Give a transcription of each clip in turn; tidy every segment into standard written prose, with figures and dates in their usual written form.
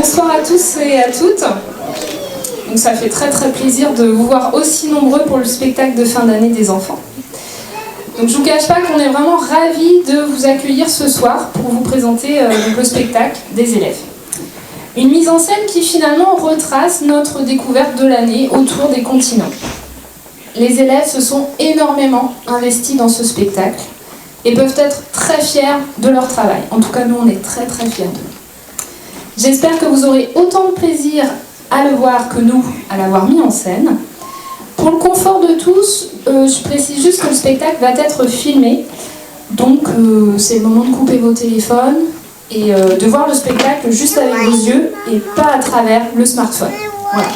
bonsoir à tous et à toutes. Donc ça fait très très plaisir de vous voir aussi nombreux pour le spectacle de fin d'année des enfants. Donc je ne vous cache pas qu'on est vraiment ravis de vous accueillir ce soir pour vous présenter le spectacle des élèves. Une mise en scène qui finalement retrace notre découverte de l'année autour des continents. Les élèves se sont énormément investis dans ce spectacle et peuvent être très fiers de leur travail. En tout cas, nous, on est très très fiers d'eux. J'espère que vous aurez autant de plaisir à le voir que nous à l'avoir mis en scène. Pour le confort de tous, je précise juste que le spectacle va être filmé. Donc, c'est le moment de couper vos téléphones et de voir le spectacle juste avec vos yeux et pas à travers le smartphone. Voilà.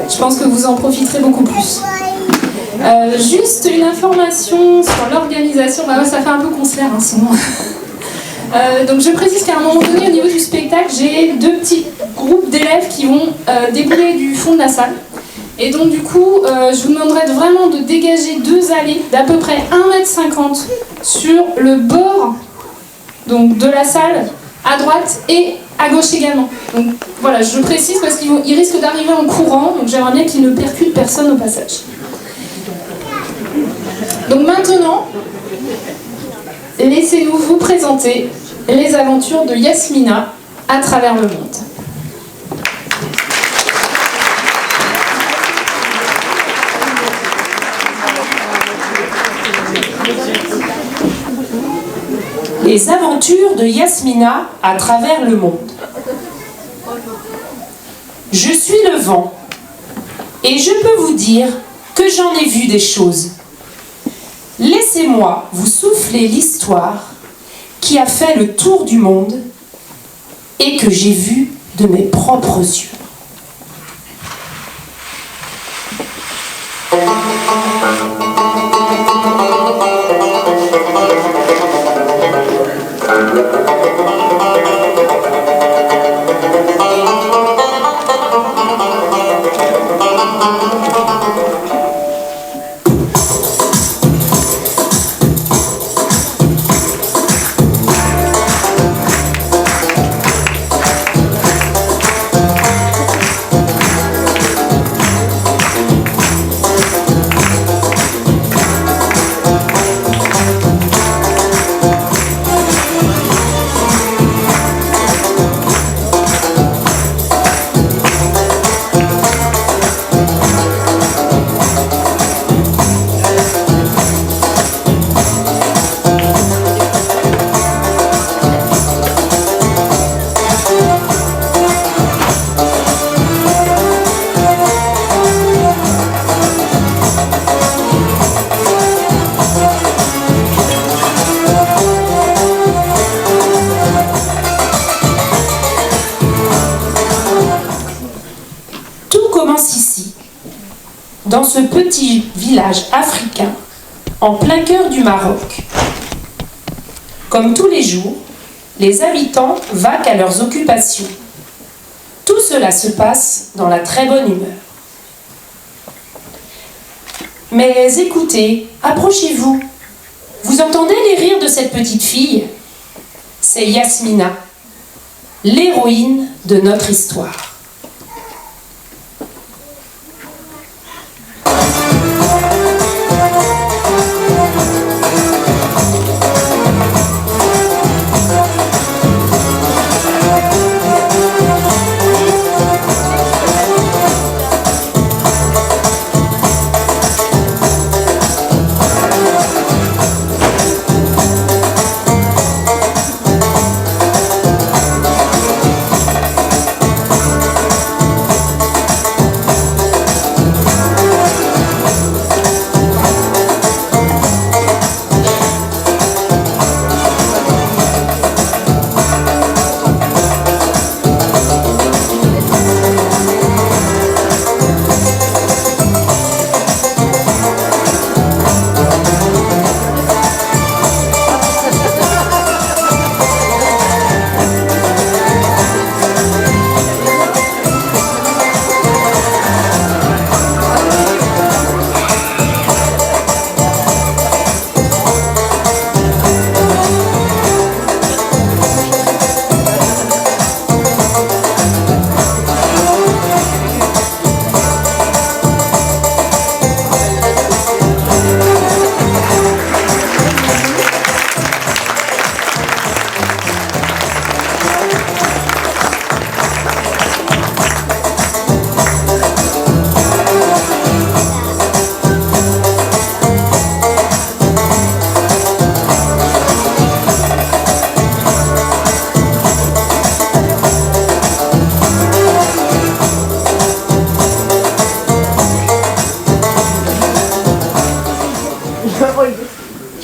Je pense que vous en profiterez beaucoup plus. Juste une information sur l'organisation. Bah ouais, ça fait un peu concert, hein, sinon. Donc je précise qu'à un moment donné, au niveau du spectacle, j'ai deux petits groupes d'élèves qui vont débouler du fond de la salle. Et donc du coup, je vous demanderai vraiment de dégager deux allées d'à peu près 1,50 m sur le bord donc, de la salle, à droite et à gauche également. Donc voilà, je précise parce qu'ils risquent d'arriver en courant, donc j'aimerais bien qu'ils ne percutent personne au passage. Donc maintenant, laissez-nous vous présenter les aventures de Yasmina à travers le monde. Les aventures de Yasmina à travers le monde. Je suis le vent et je peux vous dire que j'en ai vu des choses. Laissez-moi vous souffler l'histoire qui a fait le tour du monde et que j'ai vu de mes propres yeux. Dans ce petit village africain, en plein cœur du Maroc. Comme tous les jours, les habitants vaquent à leurs occupations. Tout cela se passe dans la très bonne humeur. Mais écoutez, approchez-vous. Vous entendez les rires de cette petite fille? C'est Yasmina, l'héroïne de notre histoire.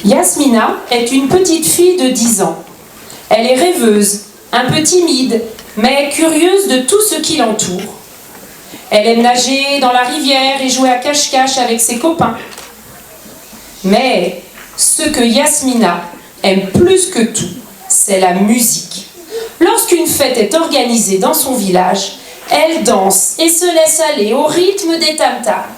Yasmina est une petite fille de 10 ans. Elle est rêveuse, un peu timide, mais curieuse de tout ce qui l'entoure. Elle aime nager dans la rivière et jouer à cache-cache avec ses copains. Mais ce que Yasmina aime plus que tout, c'est la musique. Lorsqu'une fête est organisée dans son village, elle danse et se laisse aller au rythme des tam-tams.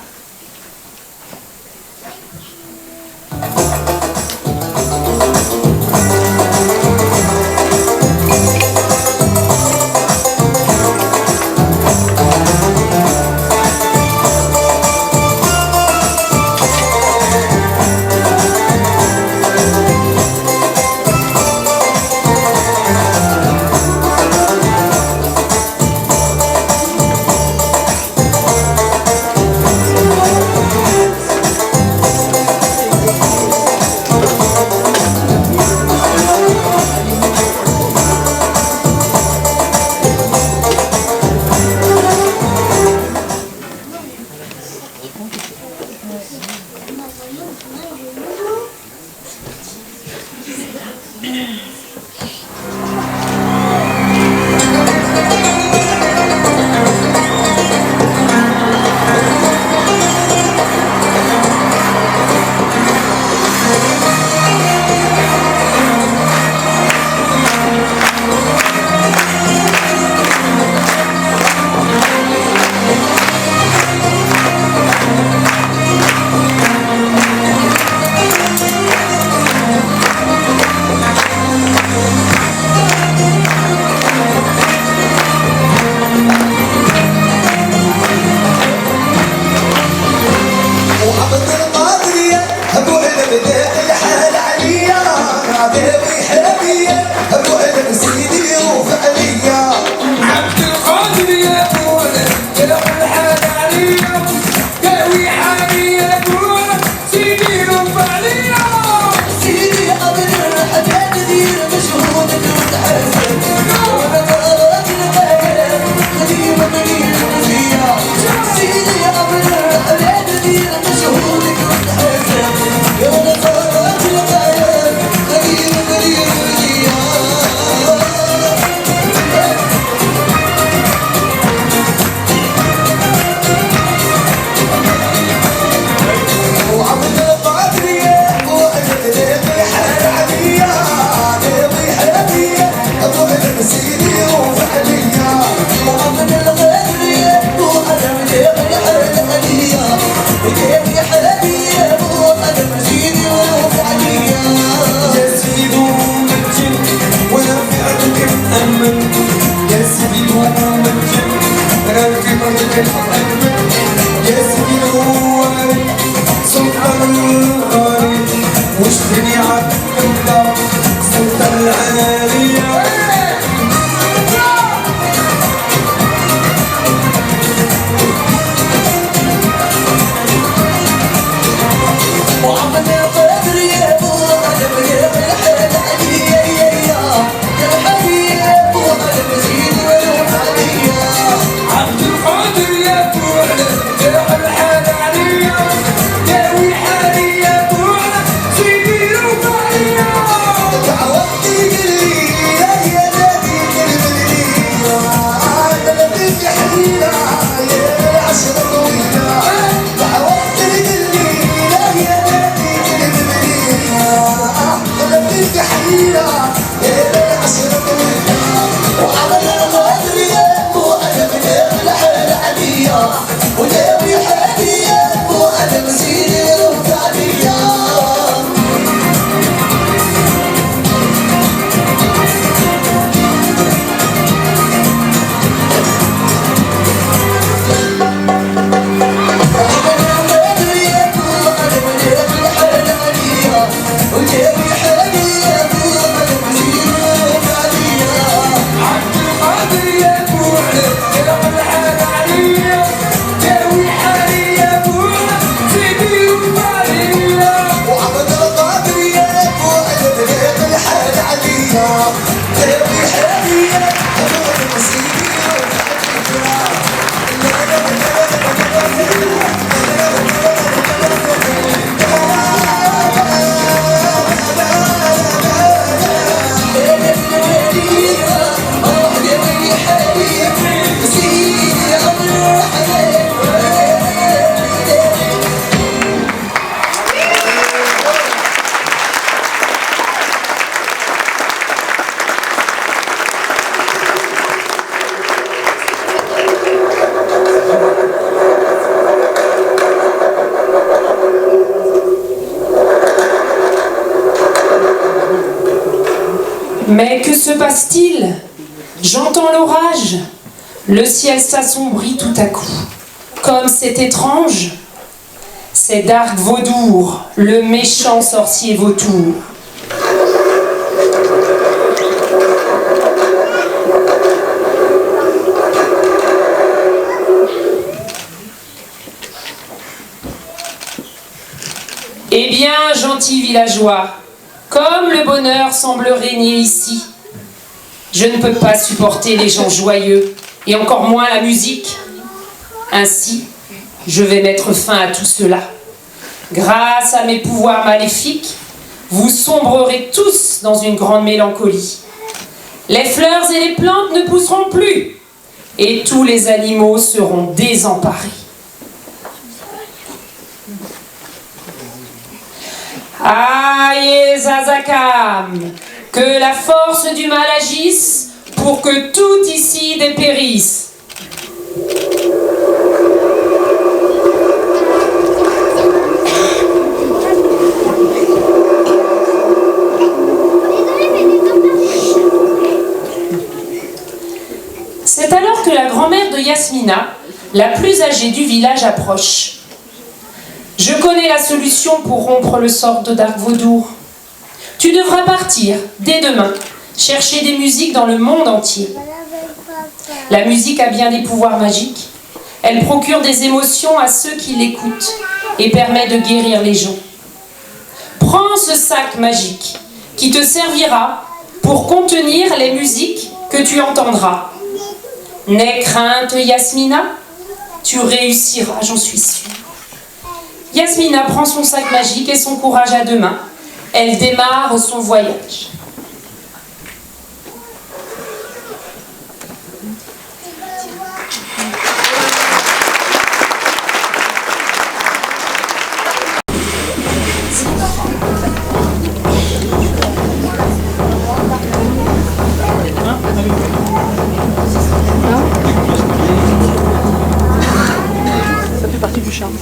Mais que se passe-t-il? J'entends l'orage. Le ciel s'assombrit tout à coup. Comme c'est étrange. C'est Dark Vaudour, le méchant sorcier vautour. Eh bien, gentils villageois, comme le bonheur semble régner ici, je ne peux pas supporter les gens joyeux, et encore moins la musique. Ainsi, je vais mettre fin à tout cela. Grâce à mes pouvoirs maléfiques, vous sombrerez tous dans une grande mélancolie. Les fleurs et les plantes ne pousseront plus, et tous les animaux seront désemparés. Aïe Zazakam, que la force du mal agisse pour que tout ici dépérisse. C'est alors que la grand-mère de Yasmina, la plus âgée du village, approche. Je connais la solution pour rompre le sort de Dark Vaudour. Tu devras partir, dès demain, chercher des musiques dans le monde entier. La musique a bien des pouvoirs magiques. Elle procure des émotions à ceux qui l'écoutent et permet de guérir les gens. Prends ce sac magique qui te servira pour contenir les musiques que tu entendras. N'aie crainte, Yasmina, tu réussiras, j'en suis sûre. Yasmina prend son sac magique et son courage à deux mains. Elle démarre son voyage. Ça fait partie du charme.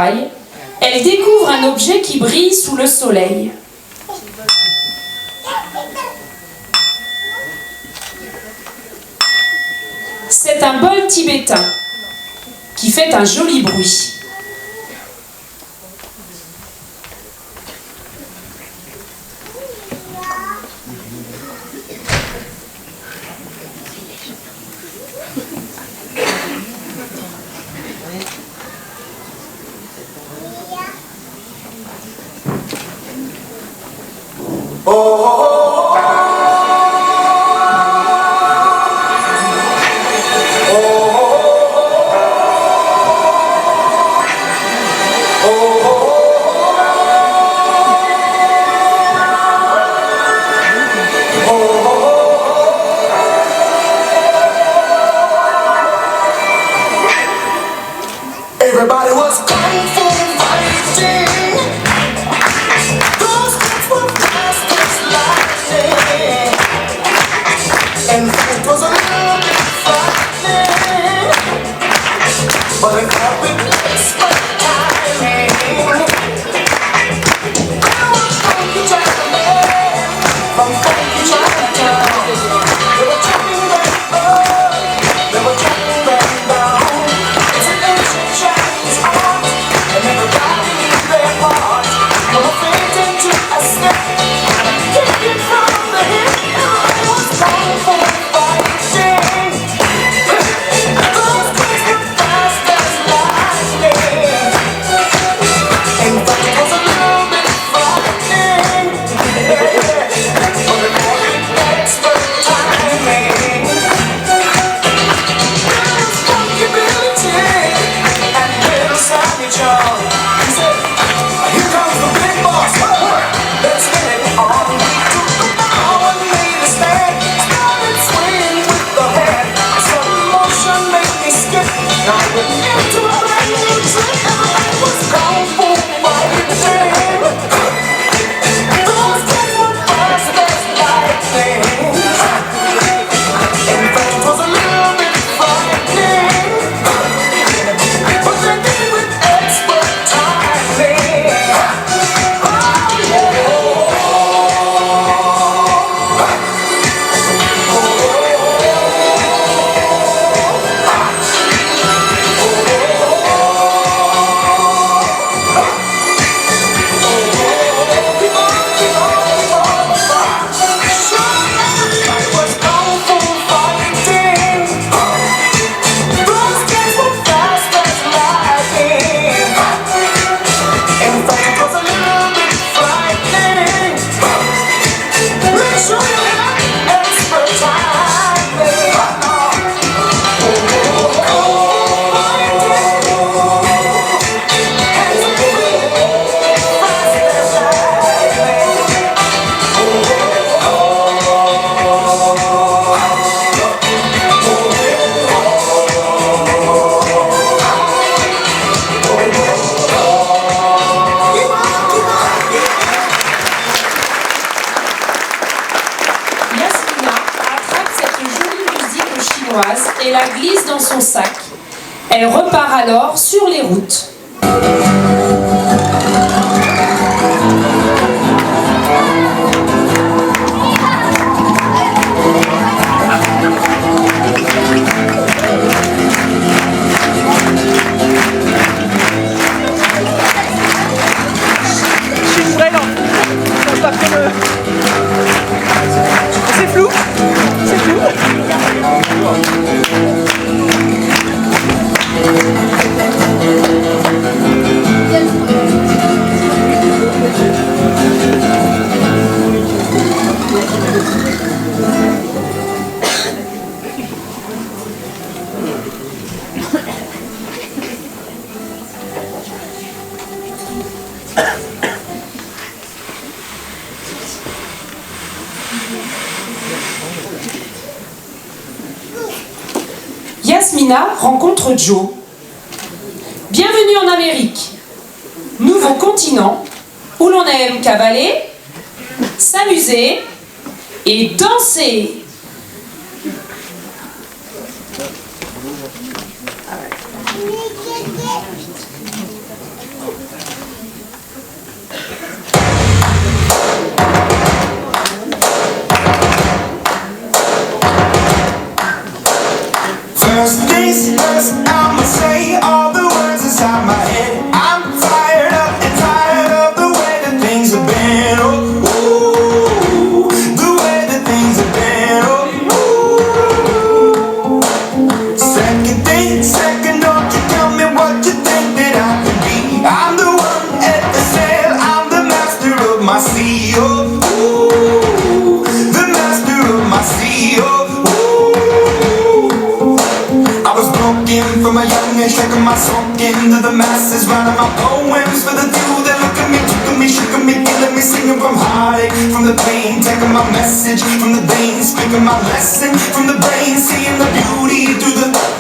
trouvaille, elle découvre un objet qui brille sous le soleil. C'est un bol tibétain qui fait un joli bruit. Everybody was kung fu fighting. Those kids were fast as lightning, and it was a little bit frightening, but it got with expert timing. There was funky gentlemen from funky Chinatown. They were jumping right up, they were jumping right down. It's an ancient Chinese art, and everybody needs their part. No fading to a step, kicking from the hip. It was kung fu fighting. Those kids were fast as lightning. In fact, it was a little bit frightening. But it was expert timing. There was Funky Billy Jay and little Sammy John. He said, "Here comes the big boss. Let's get it on." We took the bow and made a stand. Started swinging with the head. Some motion made me skip. Now we're into a brand new trick. Everybody was kung fu fighting. Those kids were fast as lightning. In fact, it was a little bit frightening, but they did it with expert timing. Oh yeah. Everybody was kung fu fighting. Those kids were fast as lightning. In fact, it was a little bit frightening. Make sure you have expert timing. Yasmina attrape cette jolie musique chinoise et la glisse dans son sac. Elle repart alors sur les routes. Je suis vrai là. On va pas faire le... C'est flou. C'est flou. Yasmina rencontre Joe. Bienvenue en Amérique, nouveau continent où l'on aime cavaler, s'amuser et danser. my song into the masses, writing my poems for the few that look at me, took at me, shook at me, killing me, singing from heartache, from the pain, taking my message from the veins, speaking my lesson from the brain, seeing the beauty through the.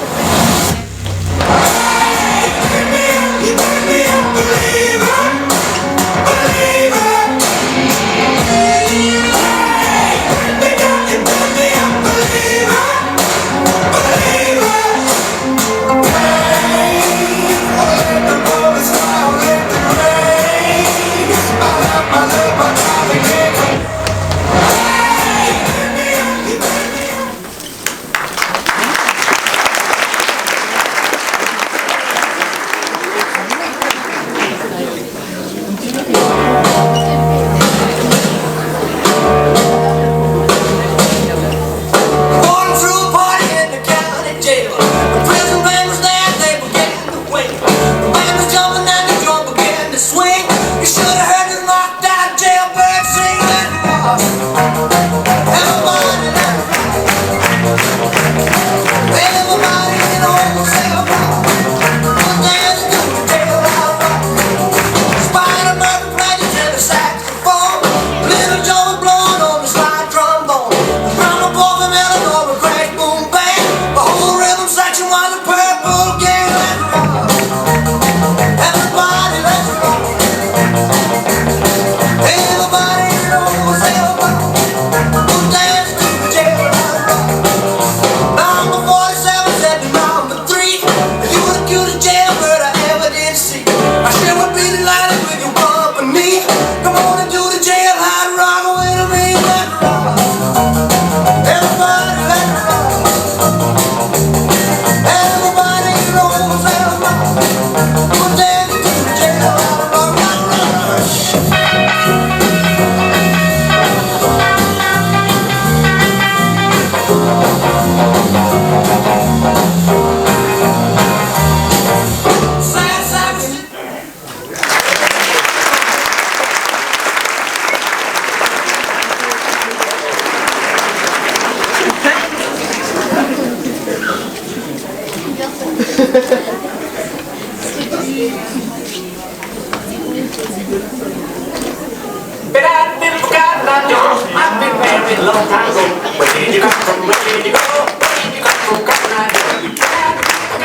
But I've been forgotten, I know. I've been married a long time ago. Where did you come from? Where did you go? Where did you come from? Cotton Eye Joe. But I've been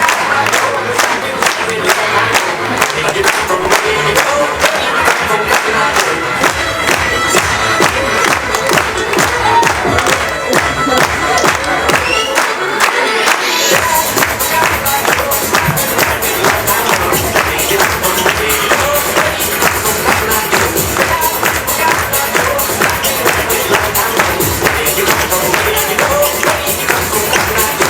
forgotten, I know. I've been married a long time ago. Where did you come from? Where did you go? Where did you come from? Cotton Eye Joe.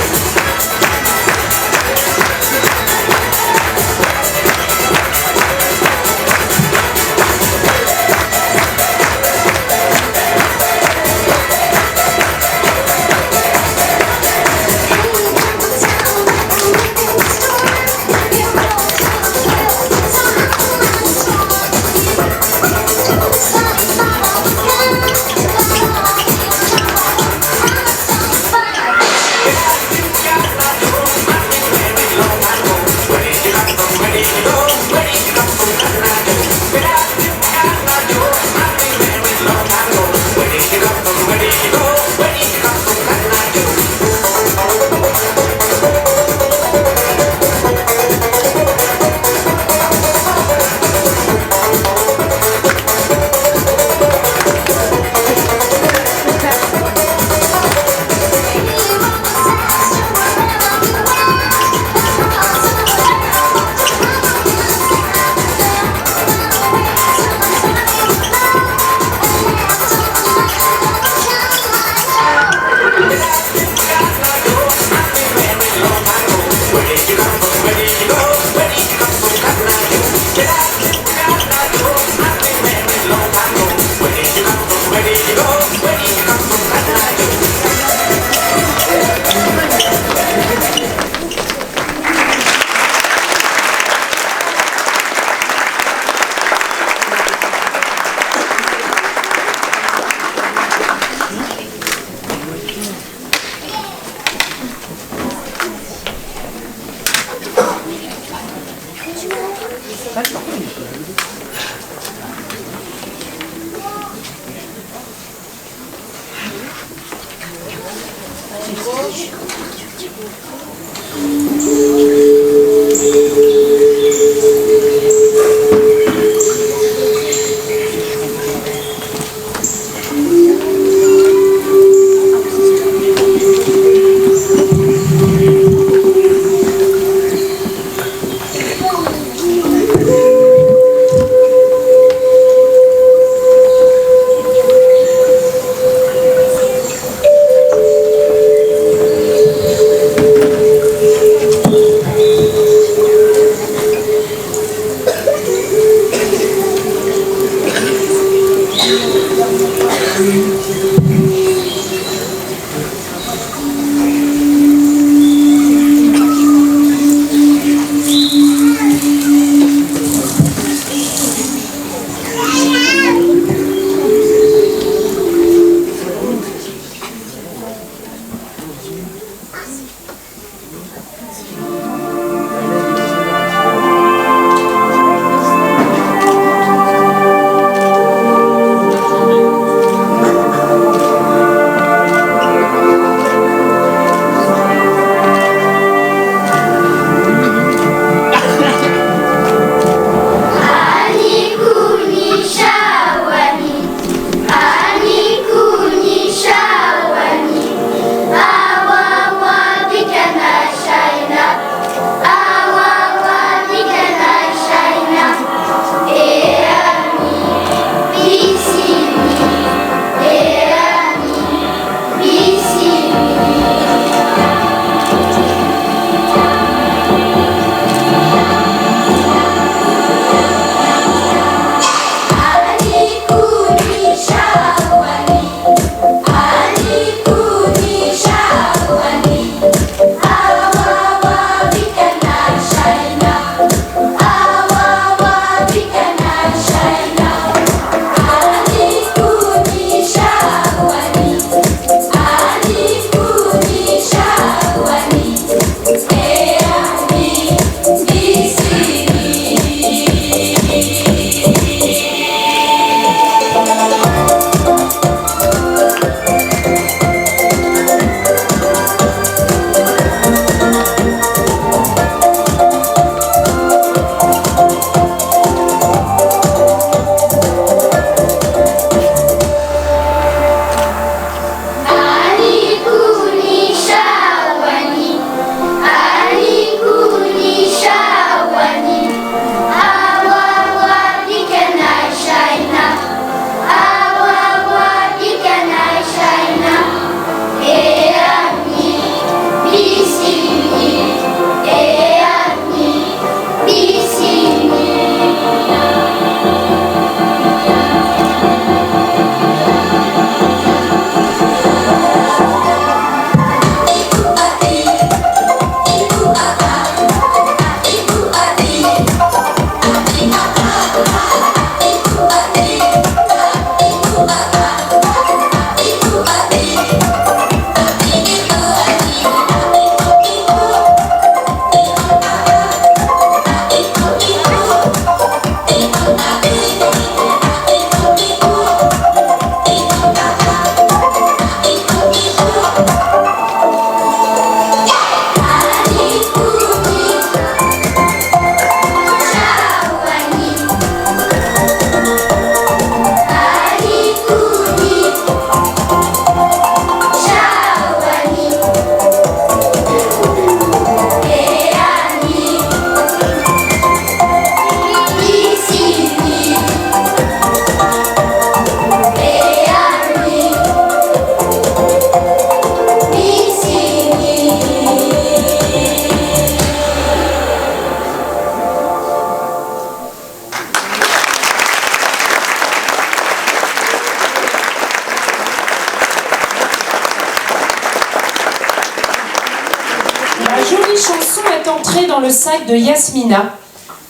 chanson est entrée dans le sac de Yasmina,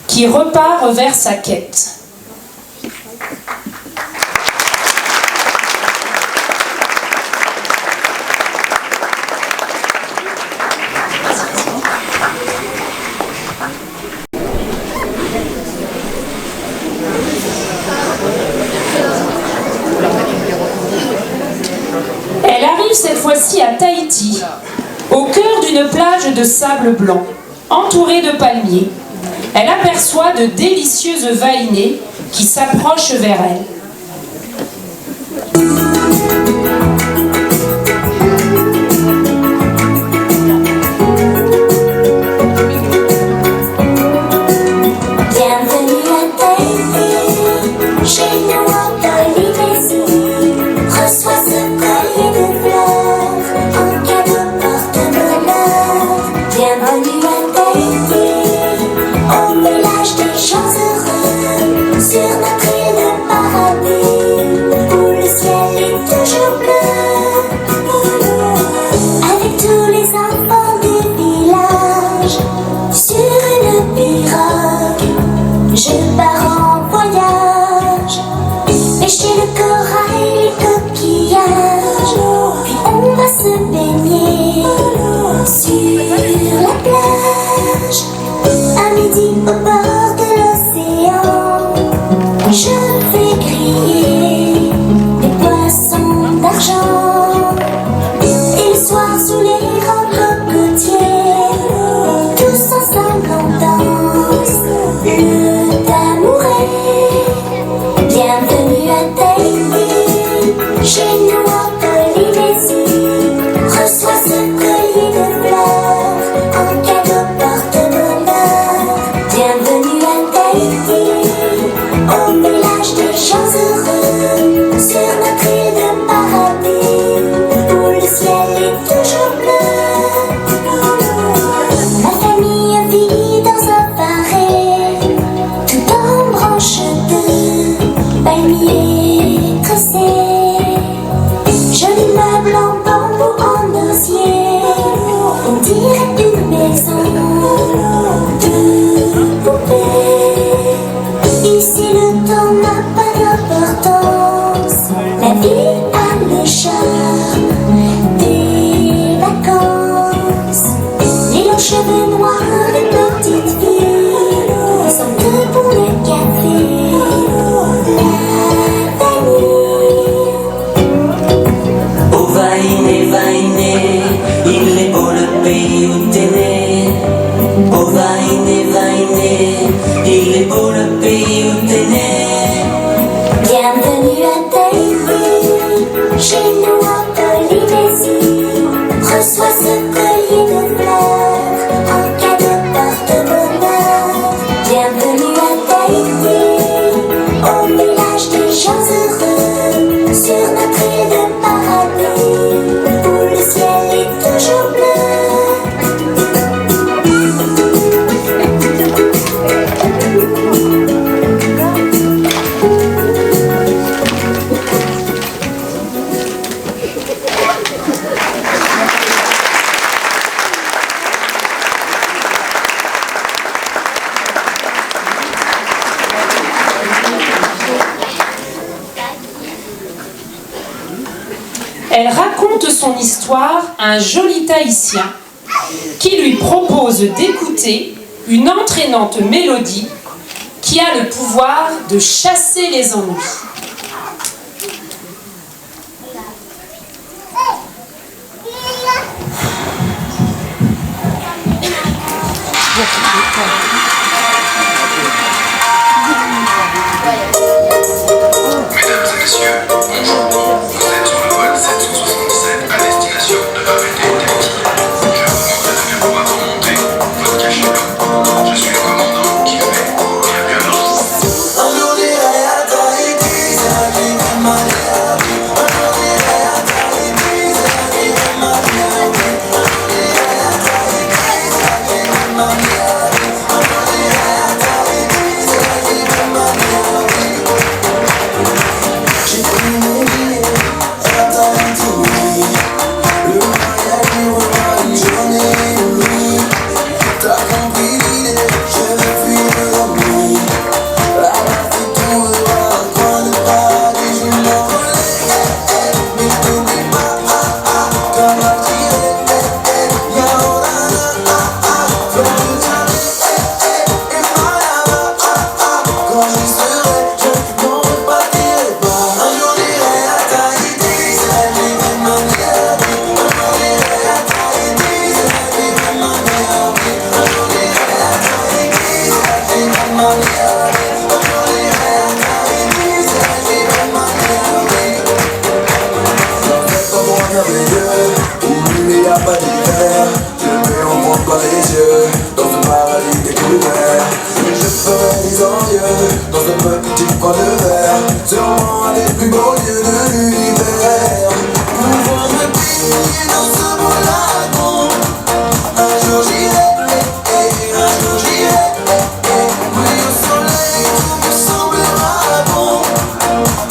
qui repart vers sa quête. Elle arrive cette fois-ci voici à Tahiti, au cœur d'une plage de sable blanc, entourée de palmiers. Elle aperçoit de délicieuses vaïnées qui s'approchent vers elle. Bienvenue à Tahiti, chez nous en Polynésie. Reçois ce collier de fleurs, en cadeau porte-bonheur. Bienvenue à Tahiti, au mélange des gens heureux, sur notre île de paradis, où le ciel est toujours bleu. Avec tous les enfants du village, sur une pirogue, je pars en voyage, pêcher le corail, les coquillages, puis on va se baigner sur la plage. À midi au bord de l'océan, je fais griller des poissons d'argent. Et le soir sous les rangs cocotiers, tous ensemble on danse le tambouré. Bienvenue à Tahiti, chez nous en Polynésie. Reçois ce collier de fleurs, en cadeau porte-bonheur. Bienvenue à Tahiti, au mélange des gens heureux, sur notre île de paradis, où le ciel est toujours bleu. Ma famille vit dans un paré, tout en branches de palmiers tressés. Joli meuble en bambou, en osier, on dirait une maison de poupée. Ici le temps n'a pas d'importance, la vie a le charme des vacances. Les longs cheveux noirs des petites filles sont deux pour le café, la vanille. Oh Vaïné, Vaïné, il est beau le pays où t'es né. Oh Vaïné, Vaïné, il est beau le pays où t'es né. Bienvenue à Tahiti, chez nous en Polynésie. Reçois ce collier de fleurs, en cadeau porte-bonheur. Bienvenue à Tahiti, au mélange des gens heureux, sur notre île de paradis, où le ciel est toujours bleu. Elle raconte son histoire à un joli Tahitien qui lui propose d'écouter une entraînante mélodie qui a le pouvoir de chasser les ennuis. Mesdames et messieurs, bonjour. Vous êtes sur le vol 767 à destination de la RT Tahiti. Je vous demande de bien pouvoir remonter votre cachet. Je suis le commandant qui fait bienvenue. Yeah. les plus beaux lieux de l'univers. Pouvoir me baigner dans ce beau lagon. Un jour j'irai, un jour j'irai. Oui, au soleil tout me semblera bon.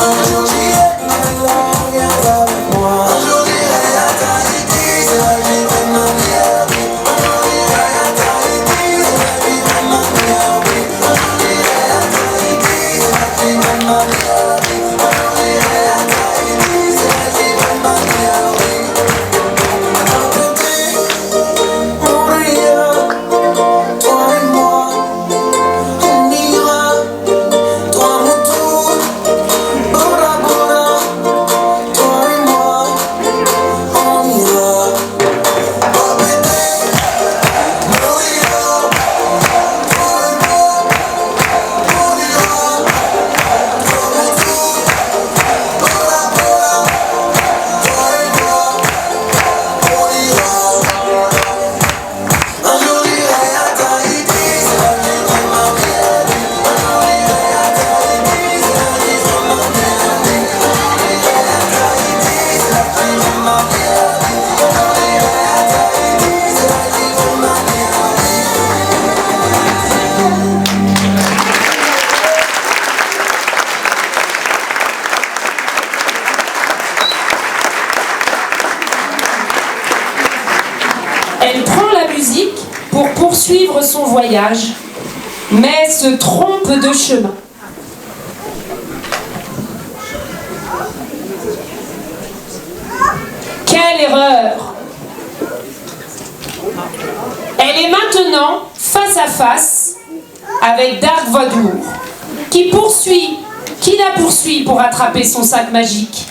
Un jour j'irai, alors viens avec moi. Un jour j'irai à Tahiti, c'est là que vivrai ma meilleure vie. Un jour j'irai à Tahiti, c'est là que vivrai ma meilleure vie. Un jour j'irai à Tahiti, c'est là que vivrai ma meilleure vie. Un jour j'irai à Tahiti, c'est là que vivrai ma meilleure vie. Un côté, on rira, toi et moi. On ira, toi mon tour, Bora Bora, toi et moi, on ira. Oh bébé, on ira, toi et moi, on ira, toi mon tour, Bora Bora, toi et moi, on ira. Un jour j'irai à Tahiti, c'est là que vivrai ma meilleure vie. Un jour j'irai à Tahiti, c'est là que vivrai ma meilleure vie. Un jour j'irai à Tahiti, c'est là que vivrai ma meilleure vie. Un jour j'irai à Tahiti, c'est là que vivrai ma meilleure Elle prend la musique pour poursuivre son voyage, mais se trompe de chemin. Quelle erreur! Elle est maintenant face à face avec Dark Vador, qui la poursuit pour attraper son sac magique.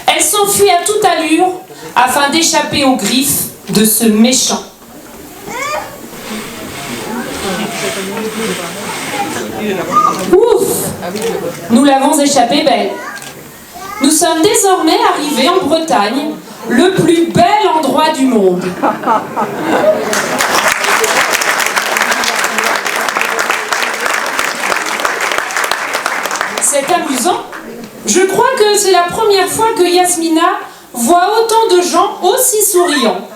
Elle s'enfuit à toute allure afin d'échapper aux griffes de ce méchant. Ouf! Nous l'avons échappé belle. Nous sommes désormais arrivés en Bretagne, le plus bel endroit du monde. C'est amusant. Je crois que c'est la première fois que Yasmina voit autant de gens aussi souriants.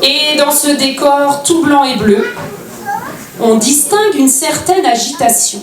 Et dans ce décor tout blanc et bleu, on distingue une certaine agitation.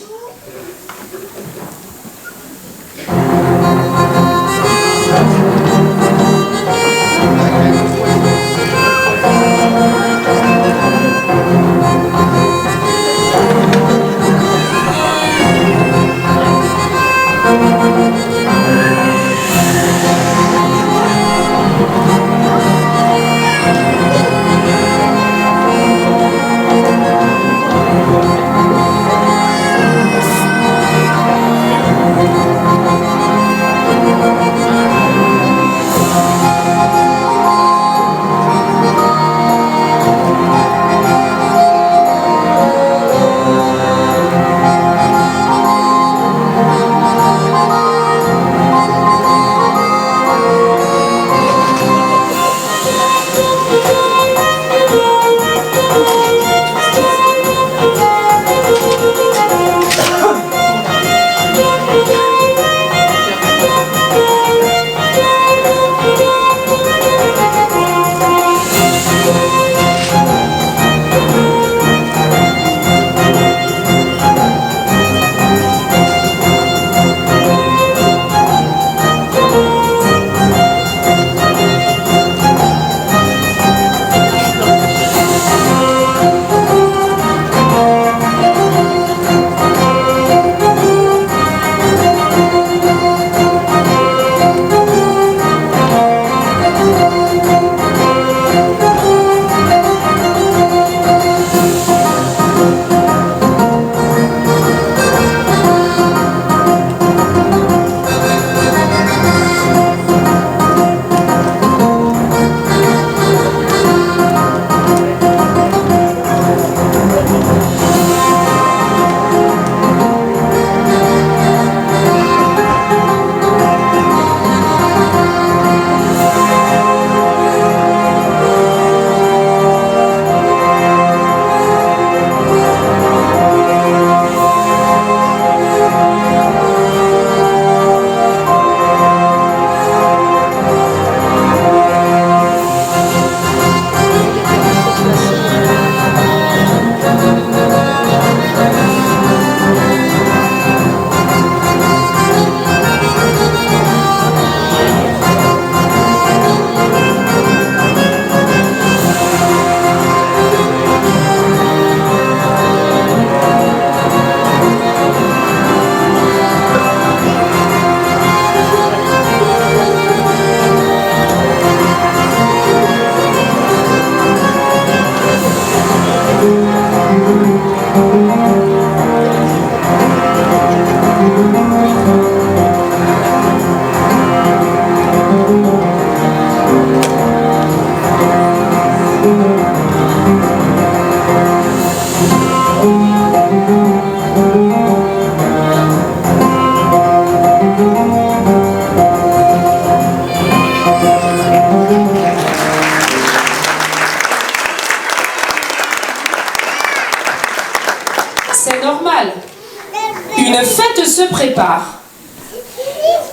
prépare.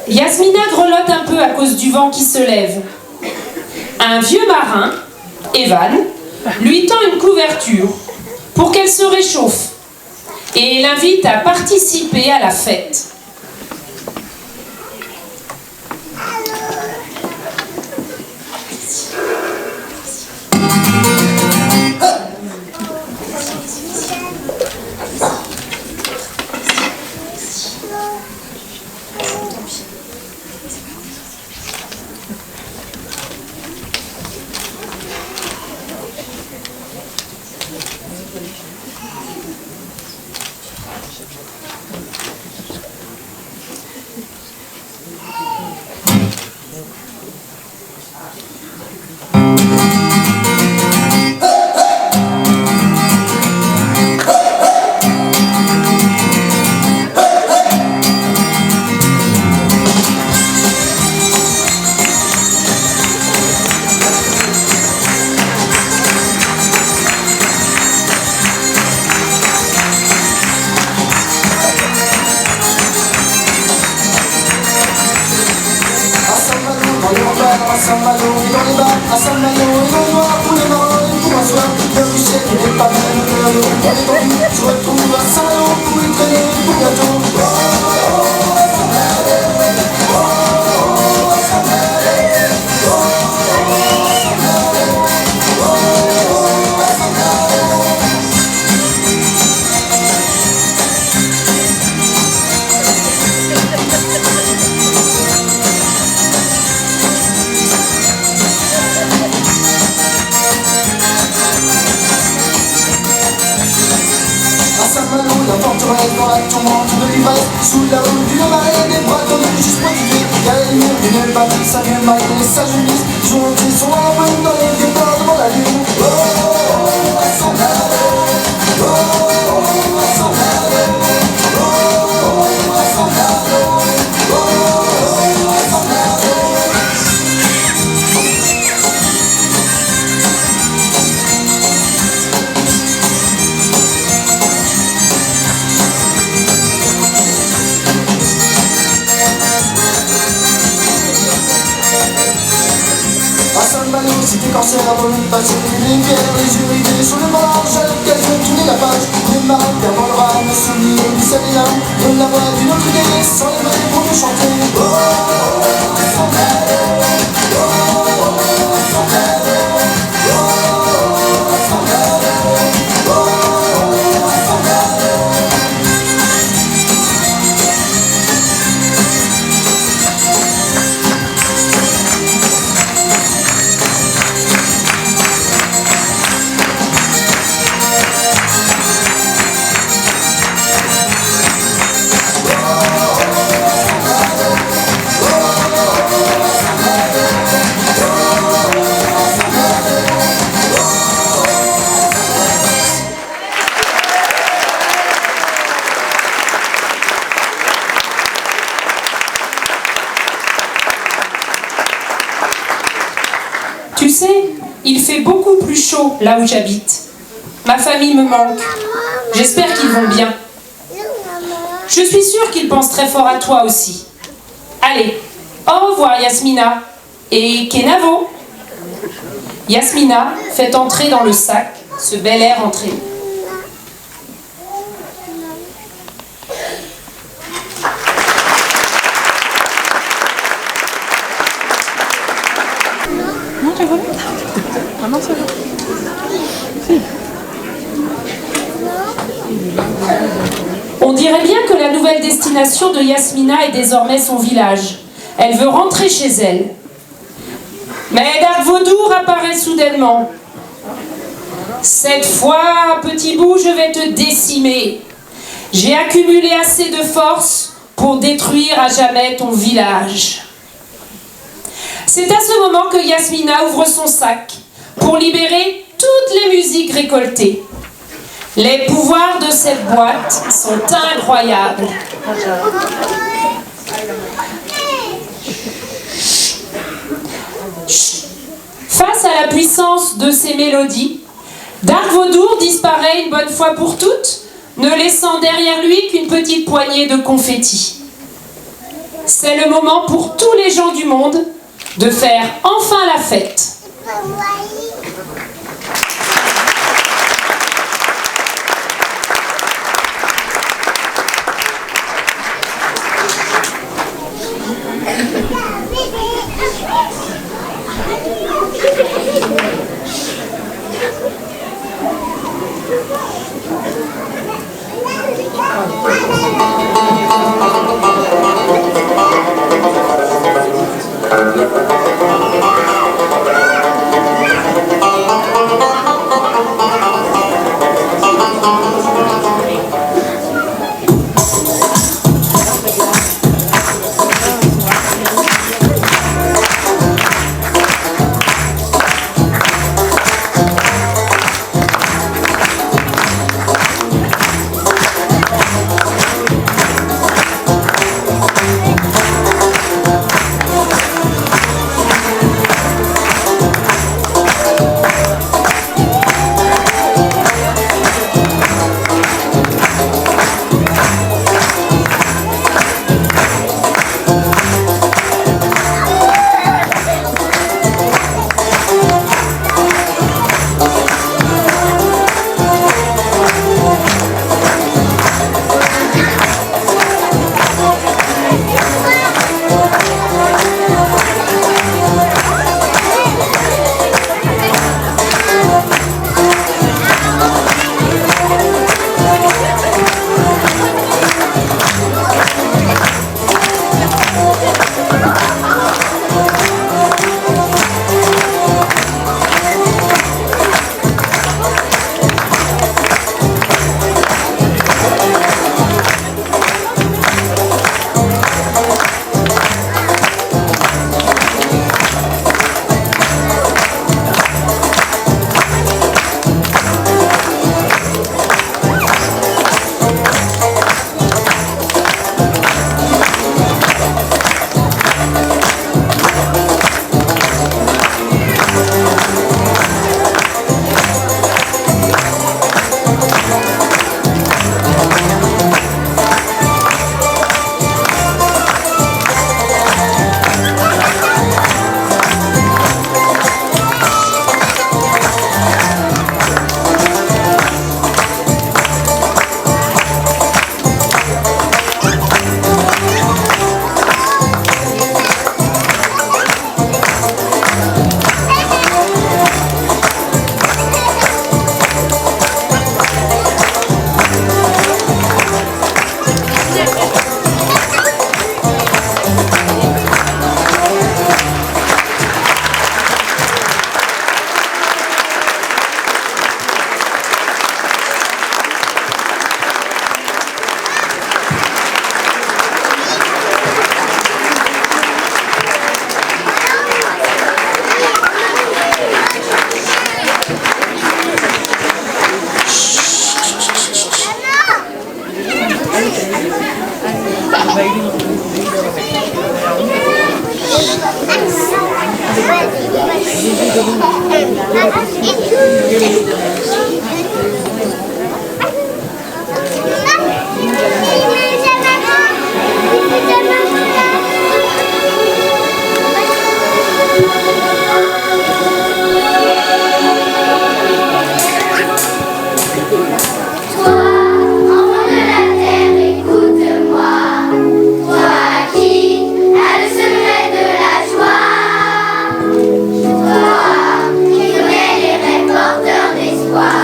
Yasmina grelotte un peu à cause du vent qui se lève. Un vieux marin, Evan, lui tend une couverture pour qu'elle se réchauffe et l'invite à participer à la fête. Dans la tourmente de l'ivresse, sous la houle d'une marée, des bras donnés juste motivés. Y'a les murs d'une famille, ça vient malgré sa jeunesse. Jour et son amour dans les vieux bords devant la lune. Oh, elle s'en allait. Oh, elle s'en allait. Oh, elle s'en allait. Oh, elle s'en allait. C'était quand c'est la bonne passer les pierres, les yeux rivés sur le bord. J'ai l'occasion de tourner la page. Les marins perdant le rame, me souvenir du Salina. Donne la voix d'une autre idée, sans les mains pour me chanter. Oh, elle s'en allait. Oh, elle s'en allait. Oh, elle s'en allait. Oh, elle s'en allait. Tu sais, il fait beaucoup plus chaud là où j'habite. Ma famille me manque. J'espère qu'ils vont bien. Je suis sûre qu'ils pensent très fort à toi aussi. Allez, au revoir Yasmina. Et Kenavo. Yasmina fait entrer dans le sac ce bel air entré. Non, tu vois. Ah non, c'est bon. Si. On dirait bien que la nouvelle destination de Yasmina est désormais son village. Elle veut rentrer chez elle. Mais Dark Vaudour apparaît soudainement. Cette fois, petit bout, je vais te décimer. J'ai accumulé assez de force pour détruire à jamais ton village. C'est à ce moment que Yasmina ouvre son sac pour libérer toutes les musiques récoltées. Les pouvoirs de cette boîte sont incroyables. Face à la puissance de ces mélodies, Dark Vaudour disparaît une bonne fois pour toutes ne laissant derrière lui qu'une petite poignée de confettis. C'est le moment pour tous les gens du monde de faire enfin la fête. Espoir.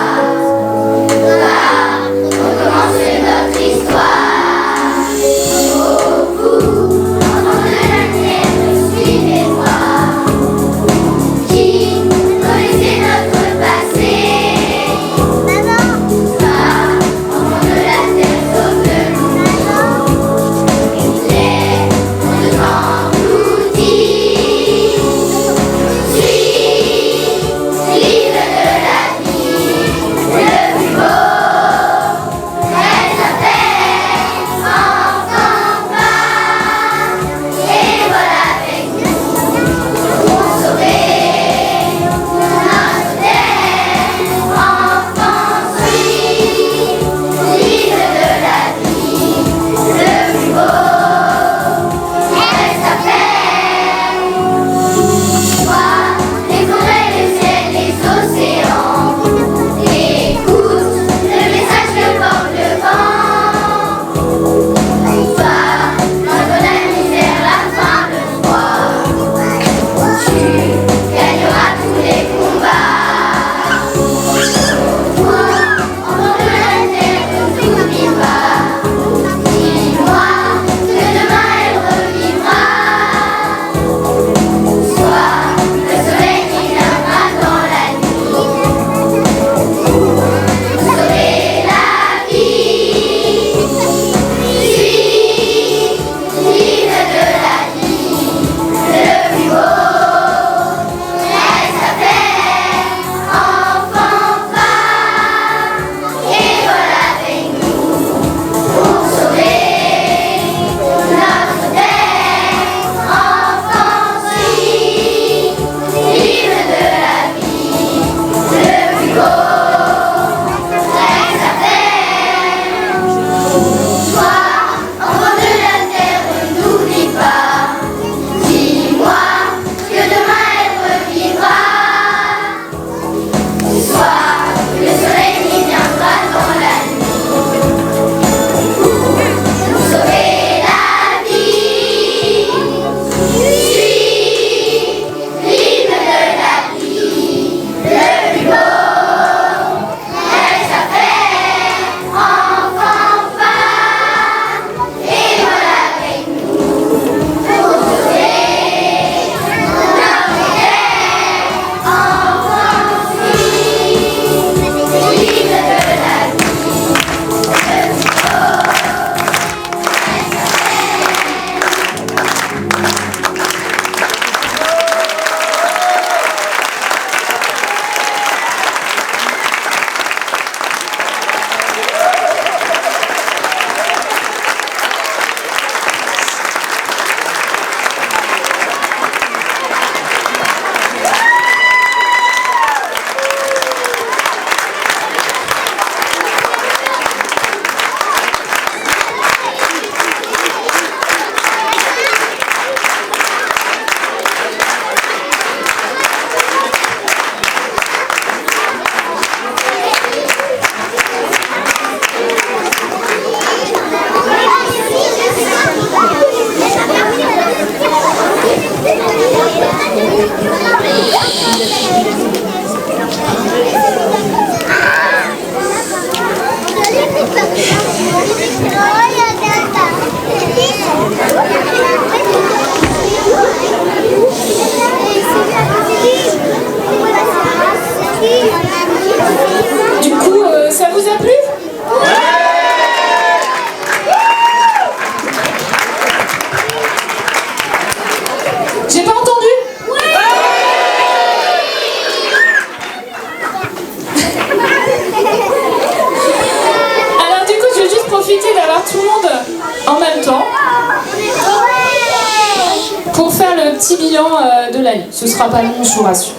petit bilan de l'année. Ce sera pas long, je vous rassure.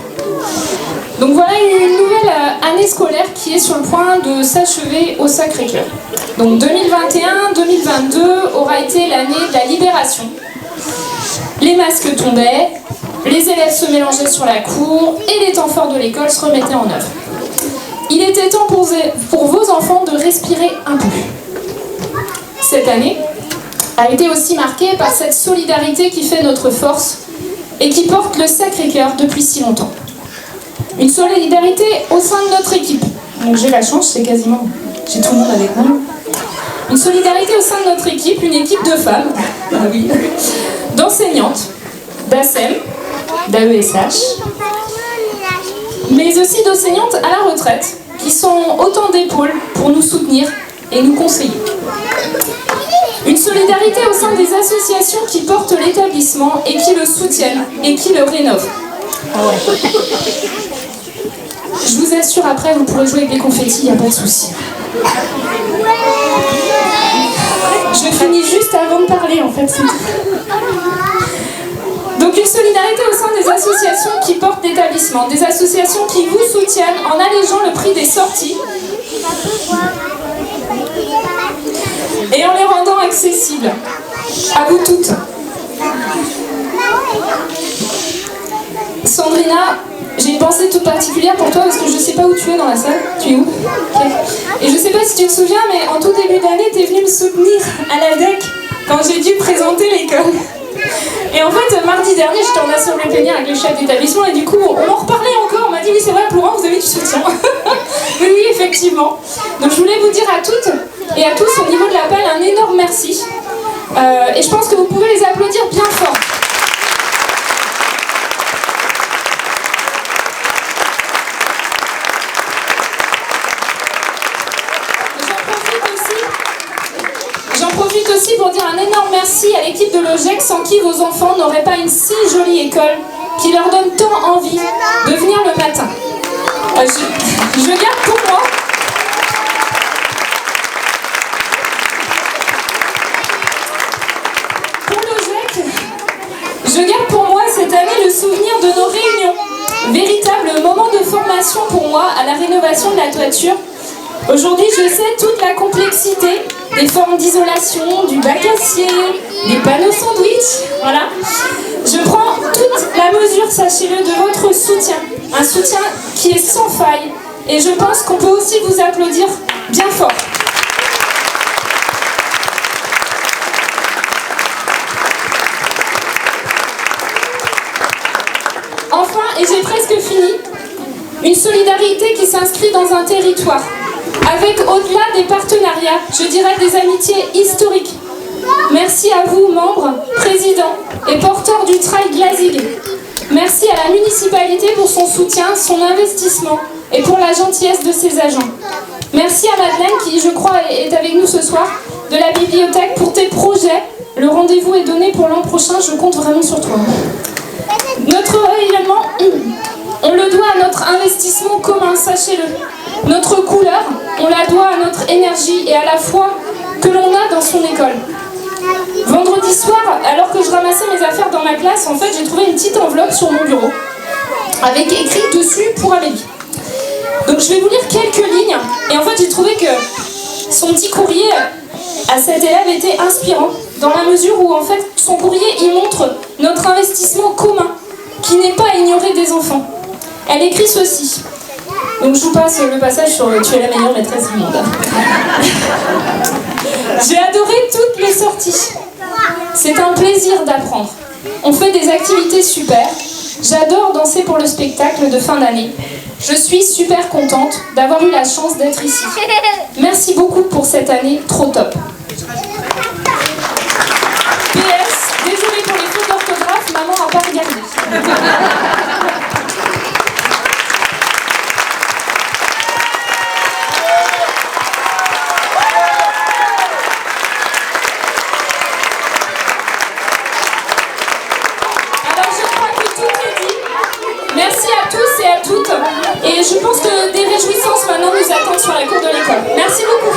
Donc voilà une nouvelle année scolaire qui est sur le point de s'achever au Sacré-Cœur. Donc 2021-2022 aura été l'année de la libération. Les masques tombaient, les élèves se mélangeaient sur la cour et les temps forts de l'école se remettaient en œuvre. Il était temps pour vos enfants de respirer un peu. Cette année a été aussi marquée par cette solidarité qui fait notre force et qui porte le Sacré-Cœur depuis si longtemps. Une solidarité au sein de notre équipe. Donc j'ai la chance, j'ai tout le monde avec moi. Une solidarité au sein de notre équipe, une équipe de femmes, d'enseignantes, d'ASEM, d'AESH, mais aussi d'enseignantes à la retraite, qui sont autant d'épaules pour nous soutenir et nous conseiller. Une solidarité au sein des associations qui portent l'établissement et qui le soutiennent et qui le rénovent. Je vous assure, après, vous pourrez jouer avec des confettis, il n'y a pas de souci. Je finis juste avant de parler, en fait. Donc une solidarité au sein des associations qui portent l'établissement, des associations qui vous soutiennent en allégeant le prix des sorties et en les rendant accessibles à vous toutes. Sandrina, j'ai une pensée toute particulière pour toi parce que je sais pas où tu es dans la salle. Tu es où? Okay. Et je sais pas si tu te souviens, mais en tout début d'année, tu es venue me soutenir à la DEC quand j'ai dû présenter l'école. Et en fait, mardi dernier, j'étais en assemblée plénière avec le chef d'établissement et du coup, on m'en reparlait encore. On m'a dit, oui, c'est vrai, Laurent, vous avez du soutien. Oui, effectivement. Donc, je voulais vous dire à toutes et à tous, au niveau de l'appel, un énorme merci. Et je pense que vous pouvez les applaudir bien fort. J'en profite aussi pour dire un énorme merci à l'équipe de l'OGEC sans qui vos enfants n'auraient pas une si jolie école qui leur donne tant envie de venir le matin. Je garde pour moi. Pour l'OGEC, je garde pour moi cette année le souvenir de nos réunions. Véritable moment de formation pour moi à la rénovation de la toiture. Aujourd'hui, je sais toute la complexité des formes d'isolation, du bac acier, des panneaux sandwich, voilà. Je prends toute la mesure, sachez-le, de votre soutien. Un soutien qui est sans faille. Et je pense qu'on peut aussi vous applaudir bien fort. Enfin, et j'ai presque fini, une solidarité qui s'inscrit dans un territoire. Avec au-delà des partenariats, je dirais des amitiés historiques. Merci à vous, membres, présidents et porteurs du Trail Glazig. Merci à la municipalité pour son soutien, son investissement et pour la gentillesse de ses agents. Merci à Madeleine qui, je crois, est avec nous ce soir, de la bibliothèque pour tes projets. Le rendez-vous est donné pour l'an prochain, je compte vraiment sur toi. Notre rayonnement, on le doit à notre investissement commun, sachez-le. Notre couleur, on la doit à notre énergie et à la foi que l'on a dans son école. Vendredi soir, alors que je ramassais mes affaires dans ma classe, en fait, j'ai trouvé une petite enveloppe sur mon bureau avec écrit dessus pour Amélie. Donc je vais vous lire quelques lignes et en fait j'ai trouvé que son petit courrier à cet élève était inspirant dans la mesure où en fait son courrier il montre notre investissement commun qui n'est pas ignoré des enfants. Elle écrit ceci. Donc je vous passe le passage sur « Tu es la meilleure maîtresse du monde ». J'ai adoré toutes les sorties. C'est un plaisir d'apprendre. On fait des activités super. J'adore danser pour le spectacle de fin d'année. Je suis super contente d'avoir eu la chance d'être ici. Merci beaucoup pour cette année trop top. PS, désolée pour les fautes d'orthographe, maman n'a pas regardé. Merci à tous et à toutes. Et je pense que des réjouissances maintenant nous attendent sur la cour de l'école. Merci beaucoup.